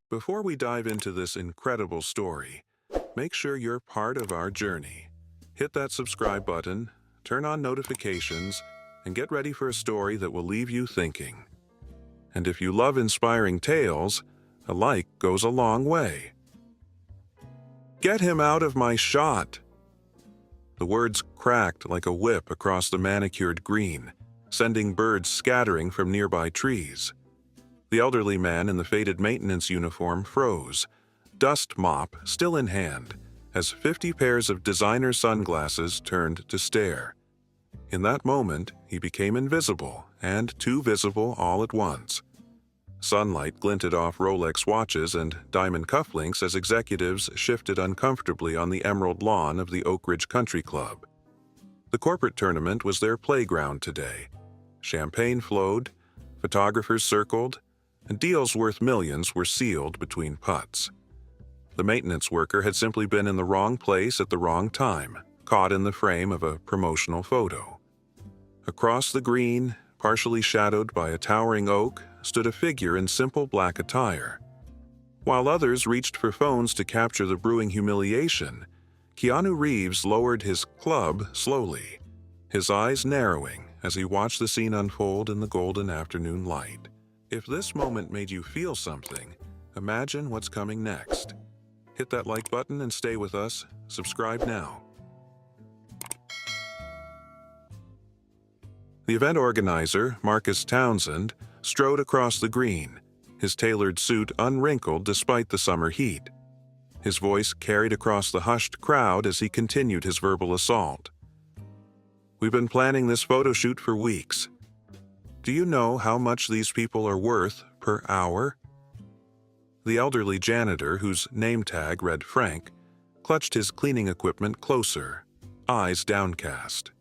Before we dive into this incredible story, make sure you're part of our journey. Hit that subscribe button, turn on notifications, and get ready for a story that will leave you thinking. And if you love inspiring tales, a like goes a long way. Get him out of my shot! The words cracked like a whip across the manicured green, sending birds scattering from nearby trees. The elderly man in the faded maintenance uniform froze, dust mop still in hand, as 50 pairs of designer sunglasses turned to stare. In that moment, he became invisible, and too visible all at once. Sunlight glinted off Rolex watches and diamond cufflinks as executives shifted uncomfortably on the emerald lawn of the Oakridge Country Club. The corporate tournament was their playground today. Champagne flowed, photographers circled, and deals worth millions were sealed between putts. The maintenance worker had simply been in the wrong place at the wrong time, caught in the frame of a promotional photo. Across the green, partially shadowed by a towering oak, stood a figure in simple black attire. While others reached for phones to capture the brewing humiliation, Keanu Reeves lowered his club slowly, his eyes narrowing as he watched the scene unfold in the golden afternoon light. If this moment made you feel something, imagine what's coming next. Hit that like button and stay with us. Subscribe now. The event organizer, Marcus Townsend, strode across the green, his tailored suit unwrinkled despite the summer heat. His voice carried across the hushed crowd as he continued his verbal assault. "We've been planning this photo shoot for weeks. Do you know how much these people are worth per hour?" The elderly janitor, whose name tag read Frank, clutched his cleaning equipment closer, eyes downcast.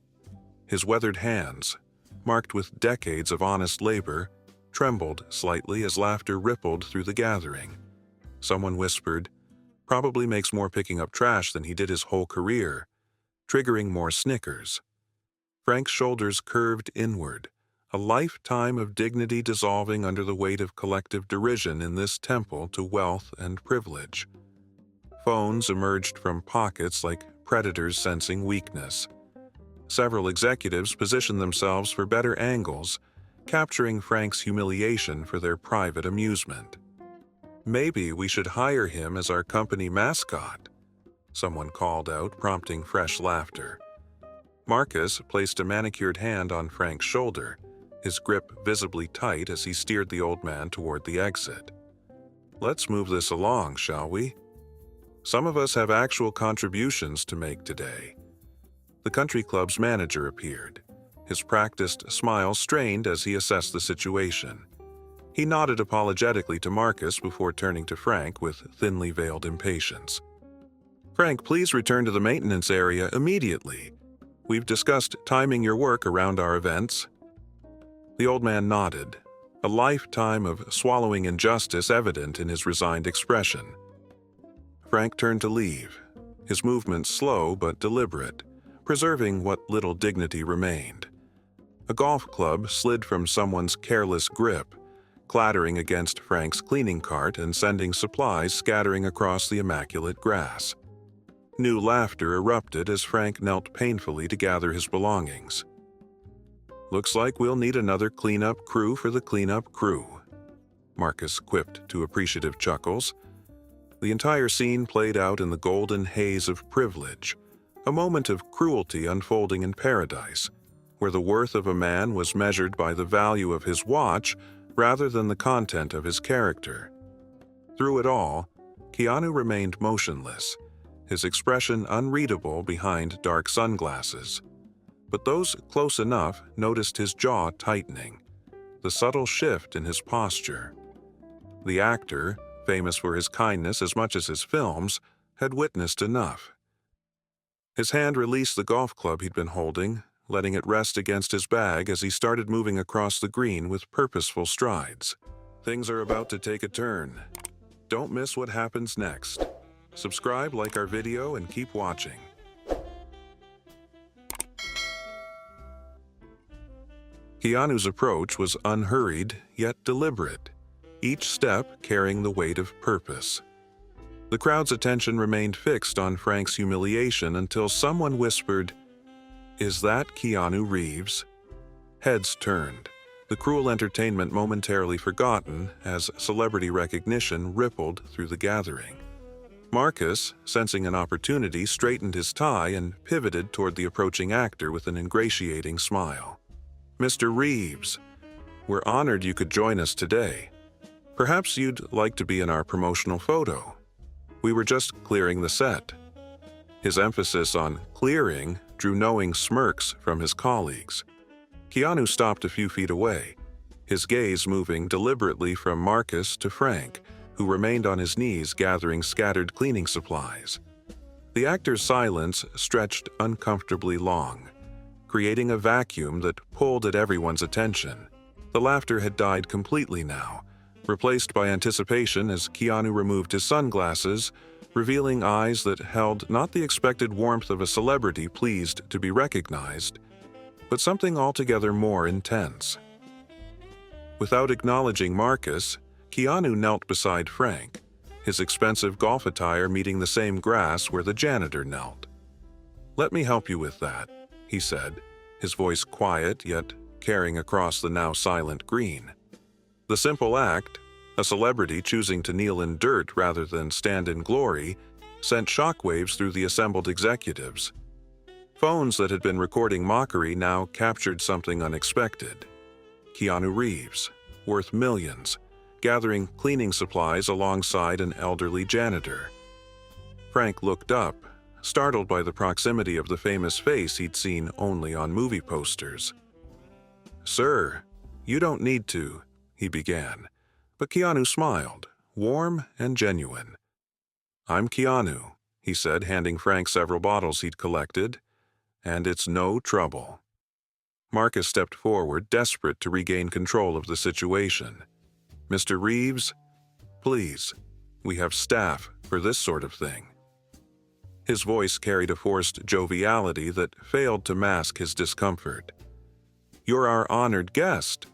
His weathered hands, marked with decades of honest labor, trembled slightly as laughter rippled through the gathering. Someone whispered, "Probably makes more picking up trash than he did his whole career," triggering more snickers. Frank's shoulders curved inward, a lifetime of dignity dissolving under the weight of collective derision in this temple to wealth and privilege. Phones emerged from pockets like predators sensing weakness. Several executives positioned themselves for better angles, capturing Frank's humiliation for their private amusement. "Maybe we should hire him as our company mascot," someone called out, prompting fresh laughter. Marcus placed a manicured hand on Frank's shoulder, his grip visibly tight as he steered the old man toward the exit. "Let's move this along, shall we? Some of us have actual contributions to make today." The country club's manager appeared, his practiced smile strained as he assessed the situation. He nodded apologetically to Marcus before turning to Frank with thinly veiled impatience. "Frank, please return to the maintenance area immediately. We've discussed timing your work around our events." The old man nodded, a lifetime of swallowing injustice evident in his resigned expression. Frank turned to leave, his movements slow but deliberate, preserving what little dignity remained. A golf club slid from someone's careless grip, clattering against Frank's cleaning cart and sending supplies scattering across the immaculate grass. New laughter erupted as Frank knelt painfully to gather his belongings. "Looks like we'll need another cleanup crew for the cleanup crew," Marcus quipped to appreciative chuckles. The entire scene played out in the golden haze of privilege, a moment of cruelty unfolding in paradise, where the worth of a man was measured by the value of his watch rather than the content of his character. Through it all, Keanu remained motionless, his expression unreadable behind dark sunglasses. But those close enough noticed his jaw tightening, the subtle shift in his posture. The actor, famous for his kindness as much as his films, had witnessed enough. His hand released the golf club he'd been holding, letting it rest against his bag as he started moving across the green with purposeful strides. Things are about to take a turn. Don't miss what happens next. Subscribe, like our video, and keep watching. Keanu's approach was unhurried, yet deliberate. each step carrying the weight of purpose. The crowd's attention remained fixed on Frank's humiliation until someone whispered, "Is that Keanu Reeves?" Heads turned, the cruel entertainment momentarily forgotten as celebrity recognition rippled through the gathering. Marcus, sensing an opportunity, straightened his tie and pivoted toward the approaching actor with an ingratiating smile. "Mr. Reeves, we're honored you could join us today. Perhaps you'd like to be in our promotional photo. We were just clearing the set." His emphasis on clearing drew knowing smirks from his colleagues. Keanu stopped a few feet away, his gaze moving deliberately from Marcus to Frank, who remained on his knees gathering scattered cleaning supplies. The actor's silence stretched uncomfortably long, creating a vacuum that pulled at everyone's attention. The laughter had died completely now, replaced by anticipation as Keanu removed his sunglasses, revealing eyes that held not the expected warmth of a celebrity pleased to be recognized, but something altogether more intense. Without acknowledging Marcus, Keanu knelt beside Frank, his expensive golf attire meeting the same grass where the janitor knelt. "Let me help you with that," he said, his voice quiet yet carrying across the now silent green. The simple act, a celebrity choosing to kneel in dirt rather than stand in glory, sent shockwaves through the assembled executives. Phones that had been recording mockery now captured something unexpected. Keanu Reeves, worth millions, gathering cleaning supplies alongside an elderly janitor. Frank looked up, startled by the proximity of the famous face he'd seen only on movie posters. "Sir, you don't need to," he began, but Keanu smiled, warm and genuine. "I'm Keanu," he said, handing Frank several bottles he'd collected, "and it's no trouble." Marcus stepped forward, desperate to regain control of the situation. "Mr. Reeves, please, we have staff for this sort of thing." His voice carried a forced joviality that failed to mask his discomfort. "You're our honored guest."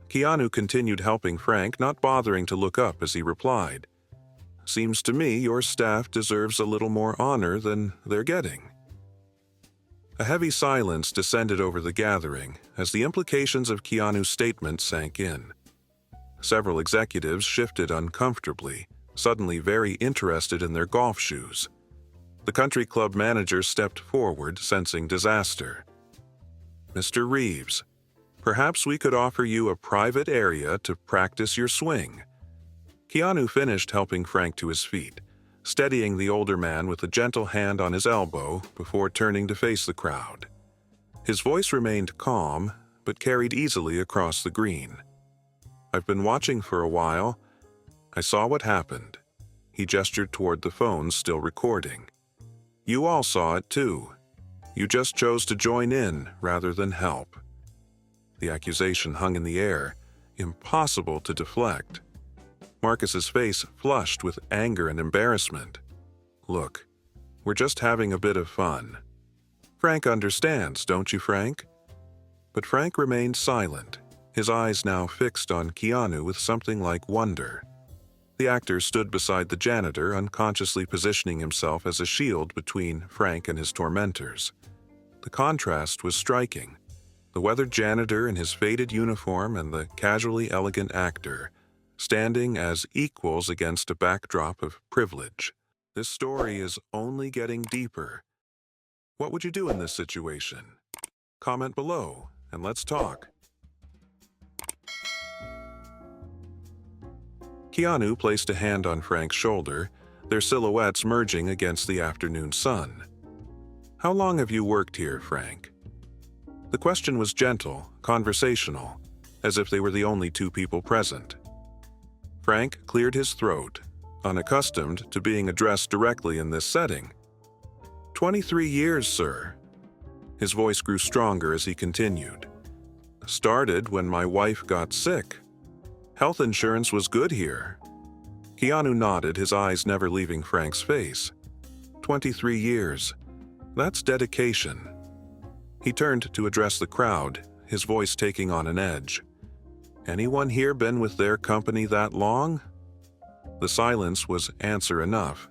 Keanu continued helping Frank, not bothering to look up as he replied, "Seems to me your staff deserves a little more honor than they're getting." A heavy silence descended over the gathering as the implications of Keanu's statement sank in. Several executives shifted uncomfortably, suddenly very interested in their golf shoes. The country club manager stepped forward, sensing disaster. "Mr. Reeves, perhaps we could offer you a private area to practice your swing." Keanu finished helping Frank to his feet, steadying the older man with a gentle hand on his elbow before turning to face the crowd. His voice remained calm, but carried easily across the green. "I've been watching for a while. I saw what happened." He gestured toward the phone still recording. "You all saw it too. You just chose to join in rather than help." The accusation hung in the air, impossible to deflect. Marcus's face flushed with anger and embarrassment. "Look, we're just having a bit of fun. Frank understands, don't you, Frank?" But Frank remained silent, his eyes now fixed on Keanu with something like wonder. The actor stood beside the janitor, unconsciously positioning himself as a shield between Frank and his tormentors. The contrast was striking. The weathered janitor in his faded uniform and the casually elegant actor, standing as equals against a backdrop of privilege. This story is only getting deeper. What would you do in this situation? Comment below, and let's talk. Keanu placed a hand on Frank's shoulder, their silhouettes merging against the afternoon sun. "How long have you worked here, Frank?" The question was gentle, conversational, as if they were the only two people present. Frank cleared his throat, unaccustomed to being addressed directly in this setting. 23 years, sir." His voice grew stronger as he continued. "Started when my wife got sick. Health insurance was good here." Keanu nodded, his eyes never leaving Frank's face. 23 years. That's dedication." He turned to address the crowd, his voice taking on an edge. Anyone here been with their company that long? The silence was answer enough.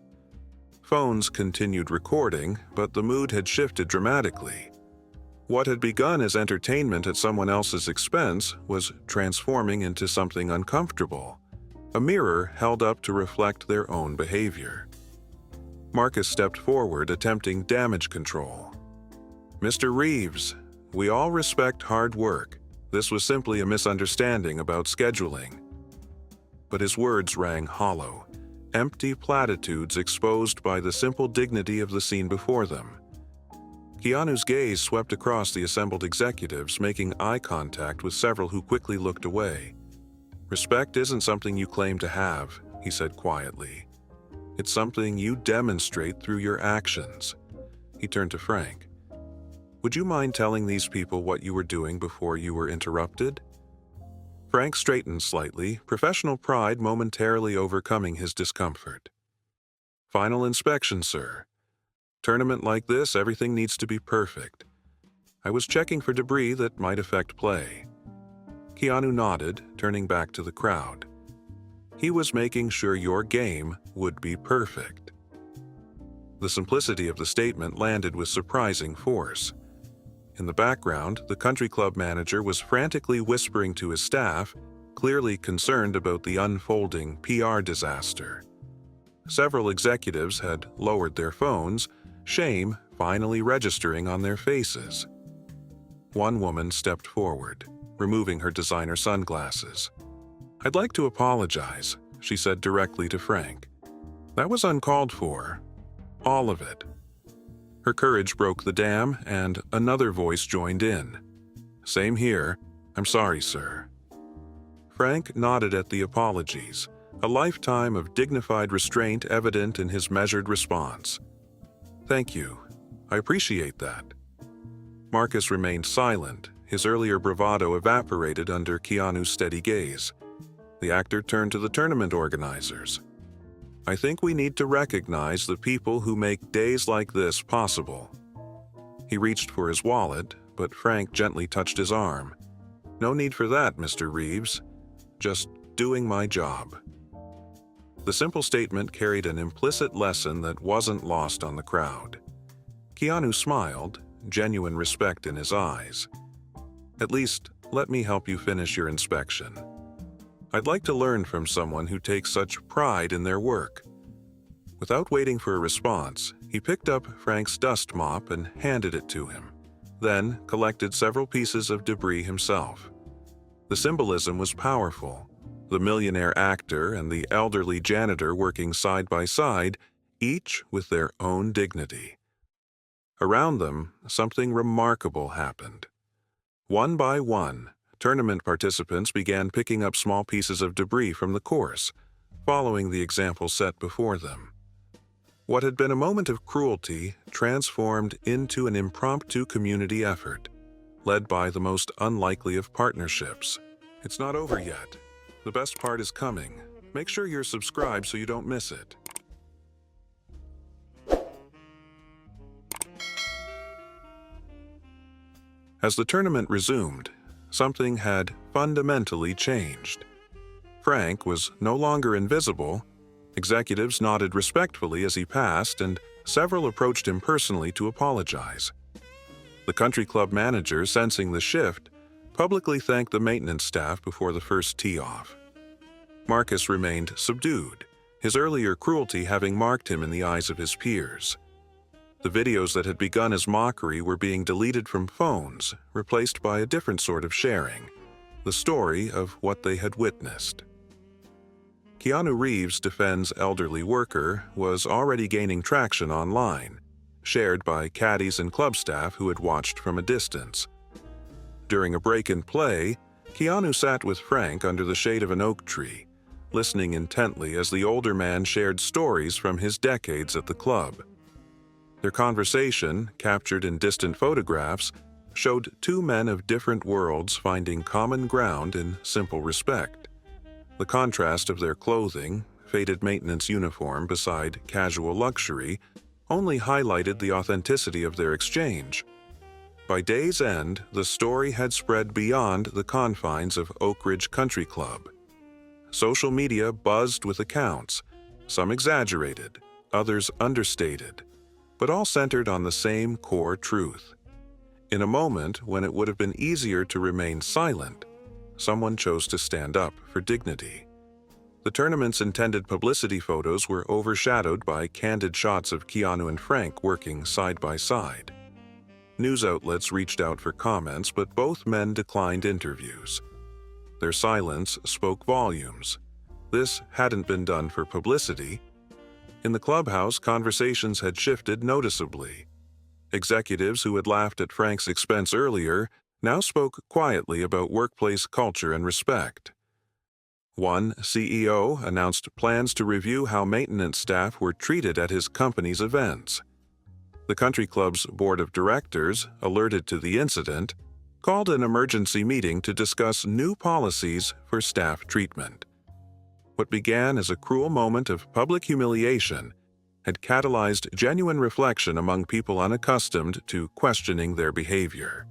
Phones continued recording, but the mood had shifted dramatically. What had begun as entertainment at someone else's expense was transforming into something uncomfortable, a mirror held up to reflect their own behavior. Marcus stepped forward, attempting damage control. "Mr. Reeves, we all respect hard work. This was simply a misunderstanding about scheduling." But his words rang hollow, empty platitudes exposed by the simple dignity of the scene before them. Keanu's gaze swept across the assembled executives, making eye contact with several who quickly looked away. "Respect isn't something you claim to have," he said quietly. "It's something you demonstrate through your actions." He turned to Frank. "Would you mind telling these people what you were doing before you were interrupted?" Frank straightened slightly, professional pride momentarily overcoming his discomfort. "Final inspection, sir. Tournament like this, everything needs to be perfect. I was checking for debris that might affect play." Keanu nodded, turning back to the crowd. He was making sure your game would be perfect. The simplicity of the statement landed with surprising force. In the background, the country club manager was frantically whispering to his staff, clearly concerned about the unfolding PR disaster. Several executives had lowered their phones, shame finally registering on their faces. One woman stepped forward, removing her designer sunglasses. "I'd like to apologize," she said directly to Frank. "That was uncalled for. All of it." Her courage broke the dam, and another voice joined in. "Same here. I'm sorry, sir." Frank nodded at the apologies, a lifetime of dignified restraint evident in his measured response. "Thank you. I appreciate that." Marcus remained silent, his earlier bravado evaporated under Keanu's steady gaze. The actor turned to the tournament organizers. "I think we need to recognize the people who make days like this possible." He reached for his wallet, but Frank gently touched his arm. "No need for that, Mr. Reeves. Just doing my job." The simple statement carried an implicit lesson that wasn't lost on the crowd. Keanu smiled, genuine respect in his eyes. "At least, let me help you finish your inspection. I'd like to learn from someone who takes such pride in their work." Without waiting for a response, he picked up Frank's dust mop and handed it to him, then collected several pieces of debris himself. The symbolism was powerful. The millionaire actor and the elderly janitor working side by side, each with their own dignity. Around them, something remarkable happened. One by one, tournament participants began picking up small pieces of debris from the course, following the example set before them. What had been a moment of cruelty transformed into an impromptu community effort, led by the most unlikely of partnerships. It's not over yet. The best part is coming. Make sure you're subscribed so you don't miss it. As the tournament resumed, something had fundamentally changed. Frank was no longer invisible. Executives nodded respectfully as he passed, and several approached him personally to apologize. The country club manager, sensing the shift, publicly thanked the maintenance staff before the first tee-off. Marcus remained subdued, his earlier cruelty having marked him in the eyes of his peers. The videos that had begun as mockery were being deleted from phones, replaced by a different sort of sharing, the story of what they had witnessed. Keanu Reeves' defends elderly worker was already gaining traction online, shared by caddies and club staff who had watched from a distance. During a break in play, Keanu sat with Frank under the shade of an oak tree, listening intently as the older man shared stories from his decades at the club. Their conversation, captured in distant photographs, showed two men of different worlds finding common ground in simple respect. The contrast of their clothing, faded maintenance uniform beside casual luxury, only highlighted the authenticity of their exchange. By day's end, the story had spread beyond the confines of Oakridge Country Club. Social media buzzed with accounts, some exaggerated, others understated, but all centered on the same core truth. In a moment when it would have been easier to remain silent, someone chose to stand up for dignity. The tournament's intended publicity photos were overshadowed by candid shots of Keanu and Frank working side by side. News outlets reached out for comments, but both men declined interviews. Their silence spoke volumes. This hadn't been done for publicity. In the clubhouse, conversations had shifted noticeably. Executives who had laughed at Frank's expense earlier now spoke quietly about workplace culture and respect. One CEO announced plans to review how maintenance staff were treated at his company's events. The country club's board of directors, alerted to the incident, called an emergency meeting to discuss new policies for staff treatment. What began as a cruel moment of public humiliation had catalyzed genuine reflection among people unaccustomed to questioning their behavior.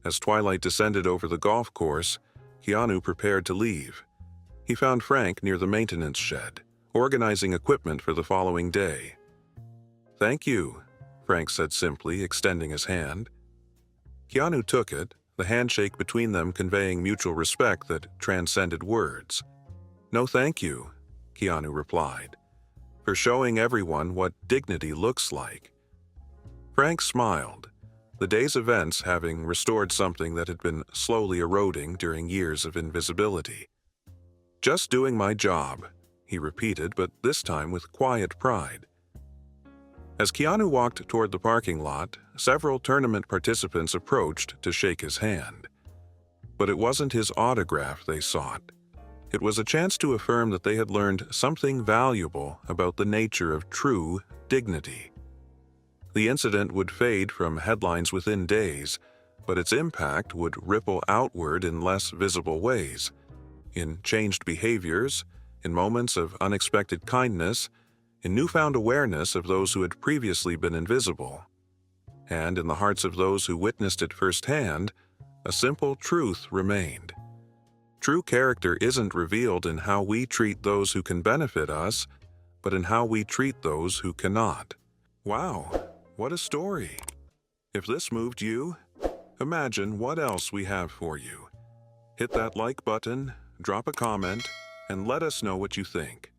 As twilight descended over the golf course, Keanu prepared to leave. He found Frank near the maintenance shed, organizing equipment for the following day. "Thank you," Frank said simply, extending his hand. Keanu took it, the handshake between them conveying mutual respect that transcended words. "No thank you," Keanu replied, "for showing everyone what dignity looks like." Frank smiled, the day's events having restored something that had been slowly eroding during years of invisibility. "Just doing my job," he repeated, but this time with quiet pride. As Keanu walked toward the parking lot, several tournament participants approached to shake his hand. But it wasn't his autograph they sought. It was a chance to affirm that they had learned something valuable about the nature of true dignity. The incident would fade from headlines within days, but its impact would ripple outward in less visible ways, in changed behaviors, in moments of unexpected kindness, in newfound awareness of those who had previously been invisible. And in the hearts of those who witnessed it firsthand, a simple truth remained. True character isn't revealed in how we treat those who can benefit us, but in how we treat those who cannot. Wow, what a story! If this moved you, imagine what else we have for you. Hit that like button, drop a comment, and let us know what you think.